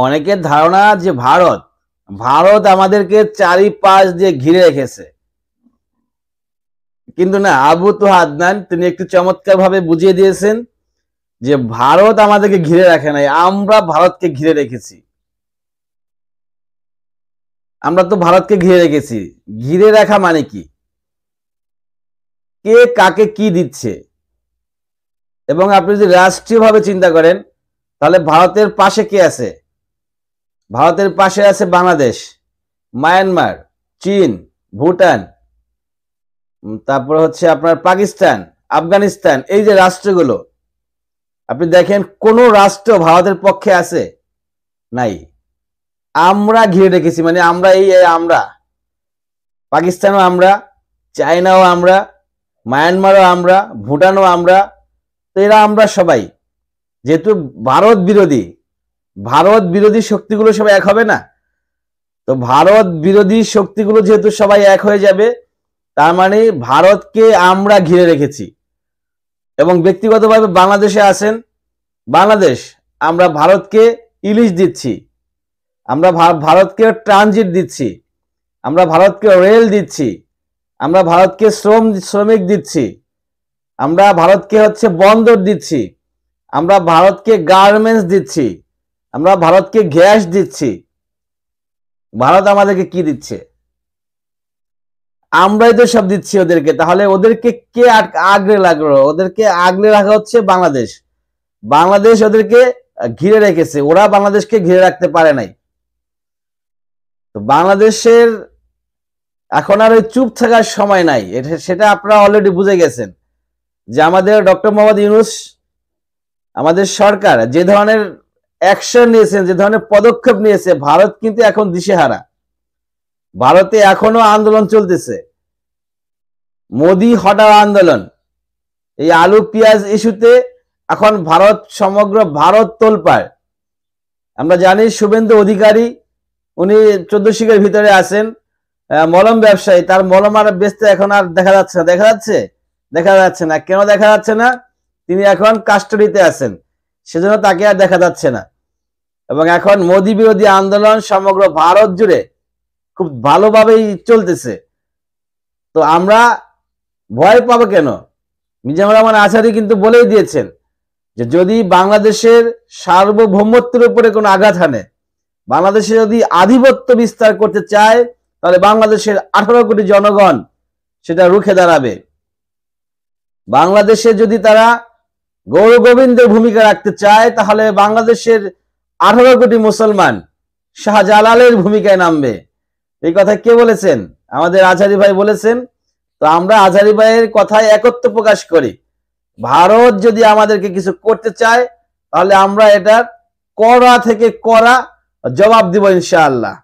অনেকের ধারণা যে ভারত ভারত আমাদেরকে চারিপাশ দিয়ে ঘিরে রেখেছে, কিন্তু না। আবু তোহা আদনান তিনি একটু চমৎকার ভাবে বুঝিয়ে দিয়েছেন যে ভারত আমাদেরকে ঘিরে রাখে নাই, আমরা ভারতকে ঘিরে রেখেছি। আমরা তো ভারতকে ঘিরে রেখেছি। ঘিরে রাখা মানে কি? কে কাকে কি দিচ্ছে। এবং আপনি যদি রাষ্ট্রীয়ভাবে চিন্তা করেন তাহলে ভারতের পাশে কে আছে? ভারতের পাশে আছে বাংলাদেশ, মায়ানমার, চীন, ভুটান, তারপর হচ্ছে আপনার পাকিস্তান, আফগানিস্তান। এই যে রাষ্ট্রগুলো আপনি দেখেন, কোন রাষ্ট্র ভারতের পক্ষে আছে? নাই। আমরা ঘিরে রেখেছি, মানে আমরা আমরা পাকিস্তানও আমরা, চায়নাও আমরা, মায়ানমারও আমরা, ভুটানও আমরা। তো এরা আমরা সবাই যেহেতু ভারত বিরোধী শক্তিগুলো সবাই এক হবে না। তো ভারত বিরোধী শক্তিগুলো যেহেতু সবাই এক হয়ে যাবে, তার মানে ভারতকে আমরা ঘিরে রেখেছি। এবং ব্যক্তিগতভাবে বাংলাদেশে আছেন, বাংলাদেশ আমরা ভারতকে ইলিশ দিচ্ছি, আমরা ভারতকে ট্রানজিট দিচ্ছি, আমরা ভারতকে রেল দিচ্ছি, আমরা ভারতকে শ্রমিক দিচ্ছি, আমরা ভারতকে হচ্ছে বন্দর দিচ্ছি, আমরা ভারতকে গার্মেন্টস দিচ্ছি, আমরা ভারতকে গ্যাস দিচ্ছি। ভারত আমাদেরকে কি দিচ্ছে? আমরাই তো সব দিচ্ছি ওদেরকে। তাহলে ওদেরকে কে আগলে লাগলো? ওদেরকে আগলে রাখা হচ্ছে বাংলাদেশ। বাংলাদেশ ওদেরকে ঘিরে রেখেছে, ওরা বাংলাদেশকে ঘিরে রাখতে পারে নাই। তো বাংলাদেশের এখন আর ওই চুপ থাকার সময় নাই, সেটা আপনারা অলরেডি বুঝে গেছেন যে আমাদের ডক্টর মোহাম্মদ ইউনূস, আমাদের সরকার যে ধরনের অ্যাকশন নিয়েছেন, যে ধরনের পদক্ষেপ নিয়েছে, ভারত কিন্তু এখন দিশেহারা। ভারতে এখনো আন্দোলন চলতেছে, মোদি হটাও আন্দোলন। এই আলু পেঁয়াজ ইস্যুতে এখন সমগ্র ভারত তোলপাড়। আমরা জানি শুভেন্দু অধিকারী উনি 14 শিখের ভিতরে আছেন, মলম ব্যবসায়ী। তার মলম আর বেচতে এখন আর দেখা যাচ্ছে না। দেখা যাচ্ছে না। কেন দেখা যাচ্ছে না? তিনি এখন কাস্টডিতে আছেন, সেজন্য তাকে আর দেখা যাচ্ছে না। এবং এখন মোদি বিরোধী আন্দোলন সমগ্র ভারত জুড়ে খুব ভালোভাবেই চলতেছে। তো আমরা ভয় পাবো কেন? মিজানুর রহমান আজহারী কিন্তু বলেই দিয়েছেন যে যদি বাংলাদেশের সার্বভৌমত্বের উপরে কোনো আঘাত হানে, বাংলাদেশে যদি আধিপত্য বিস্তার করতে চায়, তাহলে বাংলাদেশের 18 কোটি জনগণ সেটা রুখে দাঁড়াবে। বাংলাদেশে যদি তারা গৌরগোবিন্দের ভূমিকা রাখতে চায়, তাহলে বাংলাদেশের 18 কোটি মুসলমান শাহজালালের ভূমিকায় নামবে। এই কথা কে বলেছেন? আমাদের আজহারী ভাই বলেছেন। তো আমরা আজহারী ভাইয়ের কথায় একত্ব প্রকাশ করি। ভারত যদি আমাদেরকে কিছু করতে চায়, তাহলে আমরা এটার কড়া থেকে কড়া জবাব দিব ইনশাআল্লাহ।